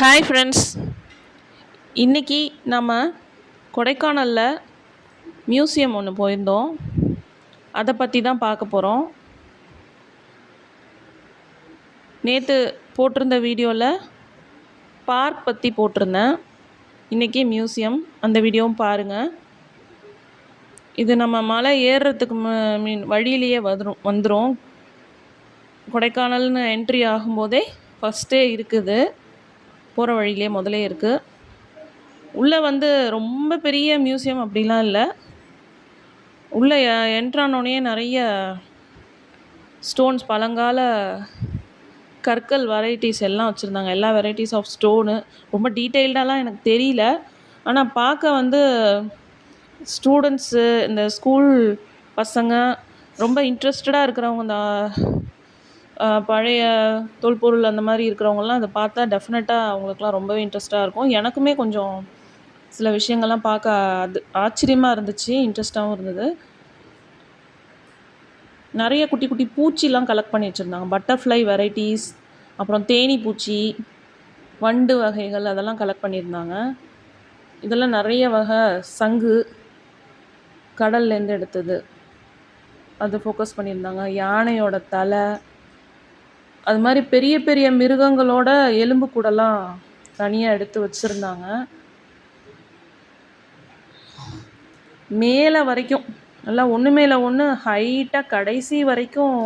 Hi friends. இன்றைக்கி நம்ம கொடைக்கானலில் மியூசியம் ஒன்று போயிருந்தோம். அதை பற்றி தான் பார்க்க போகிறோம். நேற்று போட்டிருந்த வீடியோவில் பார்க் பற்றி போட்டிருந்தேன். இன்றைக்கி மியூசியம், அந்த வீடியோவும் பாருங்கள். இது நம்ம மலை ஏறுறதுக்கு வழியிலேயே வந்துடும். கொடைக்கானல்னு என்ட்ரி ஆகும்போதே ஃபஸ்ட்டே இருக்குது, போகிற வழியிலே முதலே இருக்குது. உள்ளே ரொம்ப பெரிய மியூசியம் அப்படிலாம் இல்லை. உள்ளே என்ட்ரானோடனே நிறைய ஸ்டோன்ஸ், பழங்கால கற்கள் வெரைட்டிஸ் எல்லாம் வச்சுருந்தாங்க. எல்லா வெரைட்டிஸ் ஆஃப் ஸ்டோனு. ரொம்ப டீட்டெயில்டாலாம் எனக்கு தெரியல. ஆனால் பார்க்க ஸ்டூடெண்ட்ஸு, இந்த ஸ்கூல் பசங்க, ரொம்ப இன்ட்ரெஸ்டடாக இருக்கிறவங்க, இந்த பழைய தொல்பொருள் அந்த மாதிரி இருக்கிறவங்கலாம் அதை பார்த்தா டெஃபினட்டாக அவங்களுக்குலாம் ரொம்பவே இன்ட்ரெஸ்ட்டாக இருக்கும். எனக்குமே கொஞ்சம் சில விஷயங்கள்லாம் பார்க்க ஆச்சரியமாக இருந்துச்சு, இன்ட்ரெஸ்ட்டாகவும் இருந்தது. நிறைய குட்டி குட்டி பூச்சிலாம் கலெக்ட் பண்ணி வச்சுருந்தாங்க. பட்டர்ஃப்ளை வெரைட்டிஸ், அப்புறம் தேனி பூச்சி, வண்டு வகைகள் அதெல்லாம் கலெக்ட் பண்ணியிருந்தாங்க. இதெல்லாம் நிறைய வகை சங்கு, கடல்லேருந்து எடுத்தது, அது ஃபோக்கஸ் பண்ணியிருந்தாங்க. யானையோட தலை, அது மாதிரி பெரிய பெரிய மிருகங்களோட எலும்பு கூடலாம் தனியாக எடுத்து வச்சுருந்தாங்க. மேலே வரைக்கும் நல்லா ஒன்று மேலே ஒன்று ஹைட்டாக கடைசி வரைக்கும்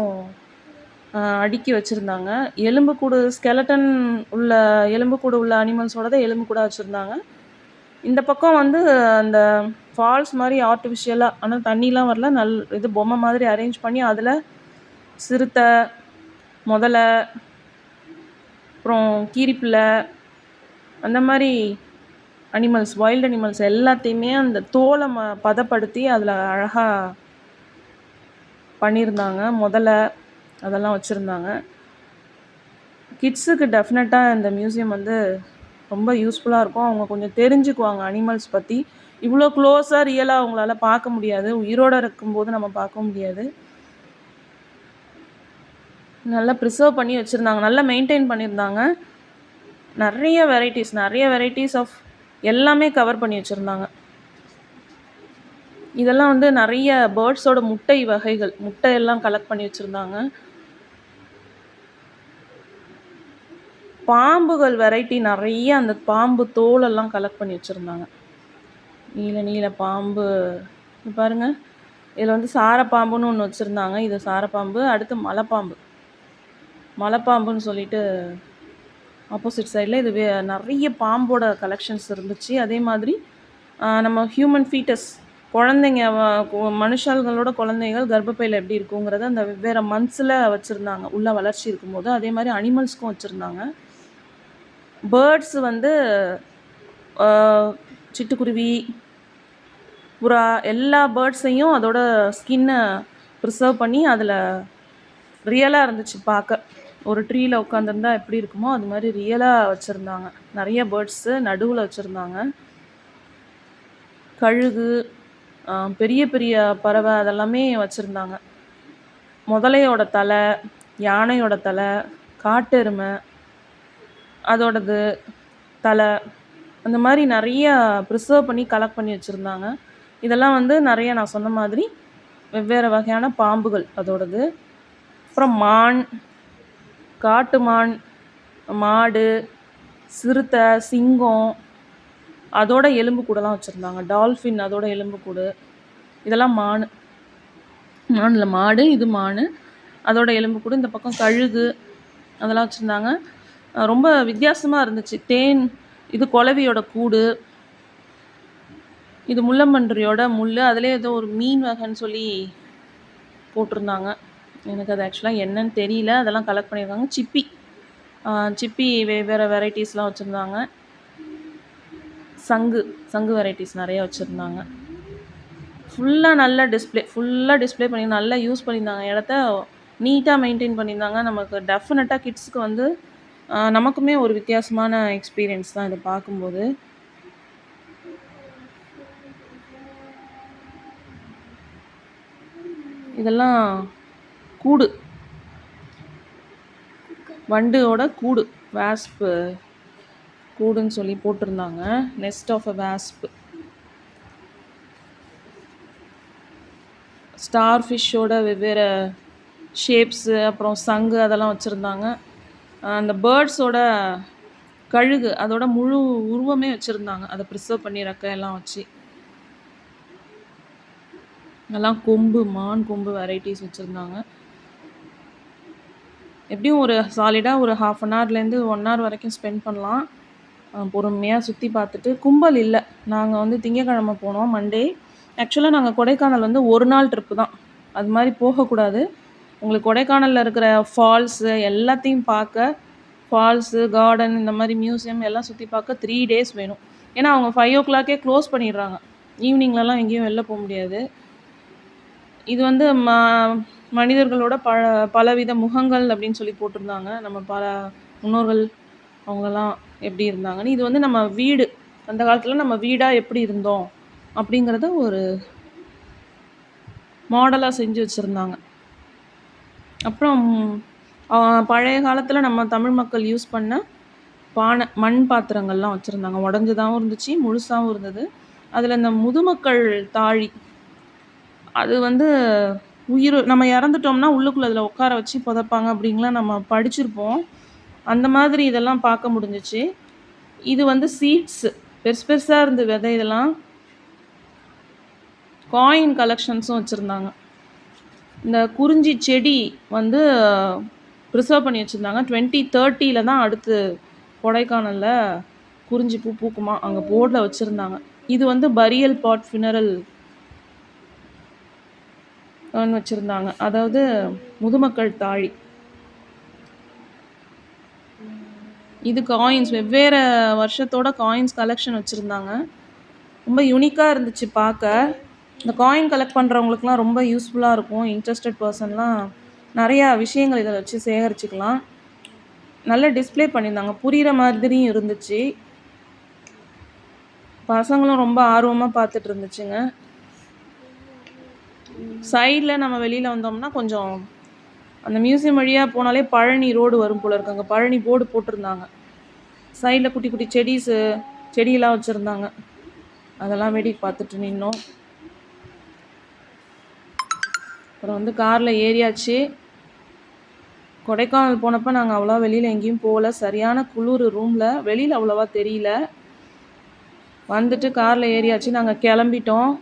அடுக்கி வச்சுருந்தாங்க. எலும்புக்கூடு, ஸ்கெலட்டன் உள்ள எலும்புக்கூடு உள்ள அனிமல்ஸோட தான் எலும்புக்கூட வச்சுருந்தாங்க. இந்த பக்கம் அந்த ஃபால்ஸ் மாதிரி ஆர்டிஃபிஷியலாக, ஆனால் தண்ணிலாம் வரல, இது பொம்மை மாதிரி அரேஞ்ச் பண்ணி அதில் சிறுத்தை, முதலை, அப்புறம் கீரிப்பிள்ளை, அந்த மாதிரி அனிமல்ஸ், வைல்டு அனிமல்ஸ் எல்லாத்தையுமே அந்த தோலை பதப்படுத்தி அதில் அழகாக பண்ணியிருந்தாங்க. முதல்ல அதெல்லாம் வச்சுருந்தாங்க. கிட்ஸுக்கு டெஃபினட்டாக இந்த மியூசியம் ரொம்ப யூஸ்ஃபுல்லாக இருக்கும். அவங்க கொஞ்சம் தெரிஞ்சுக்குவாங்க அனிமல்ஸ் பற்றி. இவ்வளோ க்ளோஸாக ரியலாக அவங்களால பார்க்க முடியாது, உயிரோடு இருக்கும்போது நம்ம பார்க்க முடியாது. நல்லா ப்ரிசர்வ் பண்ணி வச்சுருந்தாங்க, நல்லா மெயின்டைன் பண்ணியிருந்தாங்க. நிறைய வெரைட்டிஸ் ஆஃப் எல்லாமே கவர் பண்ணி வச்சுருந்தாங்க. இதெல்லாம் நிறைய பேர்ட்ஸோட முட்டை வகைகள், முட்டையெல்லாம் கலெக்ட் பண்ணி வச்சுருந்தாங்க. பாம்புகள் வெரைட்டி நிறைய, அந்த பாம்பு தோலெல்லாம் கலெக்ட் பண்ணி வச்சுருந்தாங்க. நீல பாம்பு பாருங்கள். இதில் சாரப்பாம்புன்னு ஒன்று வச்சுருந்தாங்க. இது சாரப்பாம்பு. அடுத்து மலைப்பாம்புன்னு சொல்லிட்டு ஆப்போசிட் சைடில் இது நிறைய பாம்போட கலெக்ஷன்ஸ் இருந்துச்சு. அதே மாதிரி நம்ம ஹியூமன் ஃபீட்டஸ், குழந்தைங்க, மனுஷங்களோட குழந்தைகள் கர்ப்பப்பையில் எப்படி இருக்குங்கிறத அந்த வெவ்வேறு மந்த்ஸில் வச்சுருந்தாங்க, உள்ள வளர்ச்சி இருக்கும்போது. அதே மாதிரி அனிமல்ஸ்க்கும் வச்சுருந்தாங்க. பேர்ட்ஸு சிட்டுக்குருவி, புறா, எல்லா பேர்ட்ஸையும் அதோட ஸ்கின்னை ப்ரிசர்வ் பண்ணி அதில் ரியலாக இருந்துச்சு பார்க்க. ஒரு ட்ரீயில் உட்காந்துருந்தா எப்படி இருக்குமோ அது மாதிரி ரியலாக வச்சுருந்தாங்க. நிறைய பேர்ட்ஸு நடுவில் வச்சுருந்தாங்க. கழுகு, பெரிய பெரிய பறவை அதெல்லாமே வச்சுருந்தாங்க. முதலையோட தலை, யானையோட தலை, காட்டெருமை அதோடது தலை, அந்த மாதிரி நிறைய ப்ரிசர்வ் பண்ணி கலெக்ட் பண்ணி வச்சுருந்தாங்க. இதெல்லாம் நிறைய நான் சொன்ன மாதிரி வெவ்வேறு வகையான பாம்புகள் அதோடது. அப்புறம் மான், காட்டு மான், மாடு, சிறுத்தை, சிங்கம் அதோட எலும்பு கூடலாம் வச்சுருந்தாங்க. டால்ஃபின் அதோட எலும்பு கூடு. இதெல்லாம் மானில் மாடு, இது மான், அதோட எலும்பு கூடு. இந்த பக்கம் கழுகு அதெல்லாம் வச்சுருந்தாங்க. ரொம்ப வித்தியாசமாக இருந்துச்சு. தேன், இது குளவியோட கூடு, இது முள்ளம்பன்றியோட முள், அதிலே ஏதோ ஒரு மீன் வகைன்னு சொல்லி போட்டிருந்தாங்க. எனக்கு அது ஆக்சுவலாக என்னன்னு தெரியல. அதெல்லாம் கலெக்ட் பண்ணியிருக்காங்க. சிப்பி வெவ்வேறு வெரைட்டிஸ்லாம் வச்சுருந்தாங்க. சங்கு வெரைட்டிஸ் நிறையா வச்சுருந்தாங்க. ஃபுல்லாக டிஸ்பிளே பண்ணி நல்லா யூஸ் பண்ணியிருந்தாங்க. இடத்த நீட்டாக மெயின்டைன் பண்ணியிருந்தாங்க. நமக்கு டெஃபினட்டாக கிட்ஸுக்கு நமக்குமே ஒரு வித்தியாசமான எக்ஸ்பீரியன்ஸ் தான் இதை பார்க்கும்போது. இதெல்லாம் கூடு, வண்டோட கூடு, வாஸ்ப்பு கூடுன்னு சொல்லி போட்டிருந்தாங்க. Nest of a wasp. Star ஃபிஷ்ஷோட வெவ்வேறு ஷேப்ஸு, அப்புறம் சங்கு அதெல்லாம் வச்சுருந்தாங்க. அந்த பேர்ட்ஸோட கழுகு அதோட முழு உருவமே வச்சுருந்தாங்க. அதை ப்ரிசர்வ் பண்ணி எல்லாம் வச்சு. அதெல்லாம் கொம்பு, மான் கொம்பு வெரைட்டிஸ் வச்சுருந்தாங்க. எப்படியும் ஒரு சாலிடாக ஒரு 1/2 ஹவர்லேருந்து 1 ஹவர் வரைக்கும் ஸ்பெண்ட் பண்ணலாம். பொறுமையாக சுற்றி பார்த்துட்டு. கும்பல் இல்லை. நாங்கள் வந்து திங்கக்கிழமை போனோம், மண்டே. ஆக்சுவலாக நாங்கள் கொடைக்கானல் வந்து ஒரு நாள் ட்ரிப்பு தான். அது மாதிரி போகக்கூடாது. உங்களுக்கு கொடைக்கானலில் இருக்கிற ஃபால்ஸு எல்லாத்தையும் பார்க்க, ஃபால்ஸு, கார்டன், இந்த மாதிரி மியூசியம் எல்லாம் சுற்றி பார்க்க 3 days வேணும். ஏன்னா அவங்க 5 o'clock க்ளோஸ் பண்ணிடுறாங்க. ஈவினிங்லலாம் எங்கேயும் வெளில போக முடியாது. இது வந்து மனிதர்களோட பலவித முகங்கள் அப்படின்னு சொல்லி போட்டிருந்தாங்க. நம்ம பல முன்னோர்கள் அவங்கெல்லாம் எப்படி இருந்தாங்கன்னு. இது வந்து நம்ம வீடு, அந்த காலத்தில் நம்ம வீடாக எப்படி இருந்தோம் அப்படிங்கிறத ஒரு மாடலாக செஞ்சு வச்சுருந்தாங்க. அப்புறம் பழைய காலத்தில் நம்ம தமிழ் மக்கள் யூஸ் பண்ண பானை, மண் பாத்திரங்கள்லாம் வச்சுருந்தாங்க. உடஞ்சதாகவும் இருந்துச்சு, முழுசாகவும் இருந்தது. அதில் இந்த முதுமக்கள் தாழி, அது வந்து நம்ம இறந்துட்டோம்னா உள்ளுக்குள்ளே அதில் உட்கார வச்சு புதைப்பாங்க அப்படின்லாம் நம்ம படிச்சிருப்போம். அந்த மாதிரி இதெல்லாம் பார்க்க முடிஞ்சிச்சு. இது வந்து சீட்ஸு, பெருசு பெருசாக இருந்து விதை. இதெல்லாம் காயின் கலெக்ஷன்ஸும் வச்சுருந்தாங்க. இந்த குறிஞ்சி செடி வந்து ப்ரிசர்வ் பண்ணி வச்சுருந்தாங்க. 2030 தான் அடுத்து கொடைக்கானலில் குறிஞ்சி பூ பூக்குமா, அங்கே போர்டில் வச்சுருந்தாங்க. இது வந்து பரியல் பாட், ஃபினரல் வச்சுருந்தாங்க. அதாவது முதுமக்கள் தாழி. இது காயின்ஸ், வெவ்வேறு வருஷத்தோட காயின்ஸ் கலெக்ஷன் வச்சுருந்தாங்க. ரொம்ப யூனிக்காக இருந்துச்சு பார்க்க. இந்த காயின் கலெக்ட் பண்ணுறவங்களுக்குலாம் ரொம்ப யூஸ்ஃபுல்லாக இருக்கும். இன்ட்ரெஸ்டட் பர்சன்லாம் நிறையா விஷயங்கள் இதை வச்சு சேகரிச்சுக்கலாம். நல்ல டிஸ்பிளே பண்ணியிருந்தாங்க, புரிகிற மாதிரியும் இருந்துச்சு. பசங்களும் ரொம்ப ஆர்வமாக பார்த்துட்டு இருந்துச்சுங்க. சைடில் நம்ம வெளியில் வந்தோம்னா கொஞ்சம் அந்த மியூசியம் வழியாக போனாலே பழனி ரோடு வரும் போல இருக்கு. அங்கே பழனி போர்டு போட்டிருந்தாங்க. சைடில் குட்டி குட்டி செடியெல்லாம் வச்சுருந்தாங்க. அதெல்லாம் வேடிக்கை பார்த்துட்டு நின்னோம். அப்புறம் வந்து காரில் ஏறியாச்சு. கொடைக்கானல் போனப்போ நாங்கள் அவ்வளோவா வெளியில் எங்கேயும் போகல. சரியான குளிர் ரூமில், வெளியில் அவ்வளோவா தெரியல. வந்துட்டு காரில் ஏறியாச்சு, நாங்கள் கிளம்பிட்டோம்.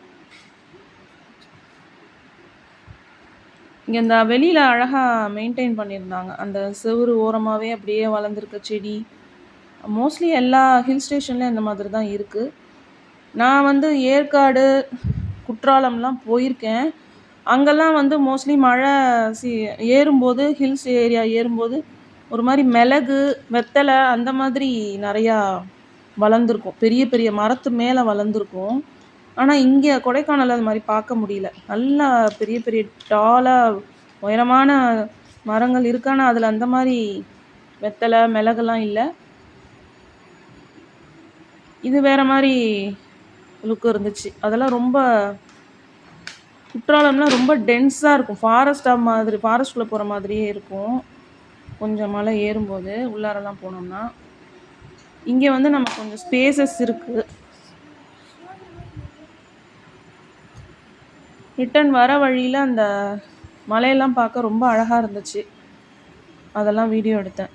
இங்கே இந்த வெளியில் அழகாக மெயின்டைன் பண்ணியிருந்தாங்க. அந்த செவுறு ஓரமாகவே அப்படியே வளர்ந்துருக்க செடி. மோஸ்ட்லி எல்லா ஹில் ஸ்டேஷன்லேயும் இந்த மாதிரி தான் இருக்குது. நான் வந்து ஏற்காடு, குற்றாலம்லாம் போயிருக்கேன். அங்கெல்லாம் வந்து மோஸ்ட்லி மழை ஏறும்போது, ஹில்ஸ் ஏரியா ஏறும்போது ஒரு மாதிரி மிளகு, வெத்தலை அந்த மாதிரி நிறையா வளர்ந்துருக்கும். பெரிய பெரிய மரத்து மேலே வளர்ந்துருக்கும். ஆனால் இங்கே கொடைக்கானல் அது மாதிரி பார்க்க முடியல. நல்லா பெரிய பெரிய டாலாக உயரமான மரங்கள் இருக்கு. ஆனால் அதில் அந்த மாதிரி வெத்தலை, மிளகுலாம் இல்லை. இது வேறு மாதிரி லுக்கு இருந்துச்சு. அதெல்லாம் ரொம்ப, குற்றாலம்லாம் ரொம்ப டென்ஸாக இருக்கும். ஃபாரஸ்ட்குள்ளே போகிற மாதிரியே இருக்கும் கொஞ்சம் மலை ஏறும்போது, உள்ளாரெல்லாம் போனோம்னா. இங்கே வந்து நமக்கு கொஞ்சம் ஸ்பேசஸ் இருக்குது. ரிட்டன் வர வழியில் அந்த மலையெல்லாம் பார்க்க ரொம்ப அழகாக இருந்துச்சு. அதெல்லாம் வீடியோ எடுத்தேன்.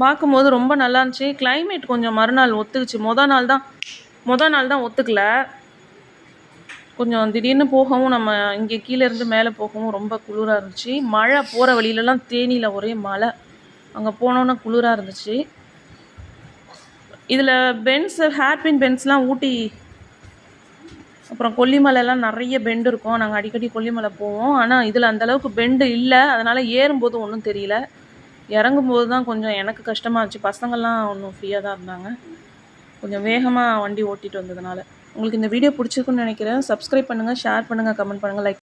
பார்க்கும்போது ரொம்ப நல்லா இருந்துச்சு. கிளைமேட் கொஞ்சம் மறுநாள் ஒத்துக்குச்சு. மொதல் நாள் தான் ஒத்துக்கல. கொஞ்சம் திடீர்னு போகவும், நம்ம இங்கே கீழே இருந்து மேலே போகவும் ரொம்ப குளிராக இருந்துச்சு. மழை போகிற வழியிலலாம் தேனியில் ஒரே மழை. அங்கே போனோன்னா குளிராக இருந்துச்சு. இதில் ஹேர்பின் பென்ஸ்லாம் ஊட்டி, அப்புறம் கொல்லிமலைலாம் நிறைய பெண்டு இருக்கும். நாங்கள் அடிக்கடி கொல்லிமலை போவோம். ஆனால் இதில் அந்தளவுக்கு பெண்டு இல்லை. அதனால் ஏறும்போது ஒன்றும் தெரியல. இறங்கும்போது தான் கொஞ்சம் எனக்கு கஷ்டமாக இருந்துச்சு. பசங்கள்லாம் ஒன்றும் ஃப்ரீயாக தான் இருந்தாங்க. கொஞ்சம் வேகமாக வண்டி ஓட்டிகிட்டு வந்ததுனால. உங்களுக்கு இந்த வீடியோ பிடிச்சிருக்குன்னு நினைக்கிறேன். சப்ஸ்கிரைப் பண்ணுங்கள், ஷேர் பண்ணுங்கள், கமெண்ட் பண்ணுங்கள், லைக்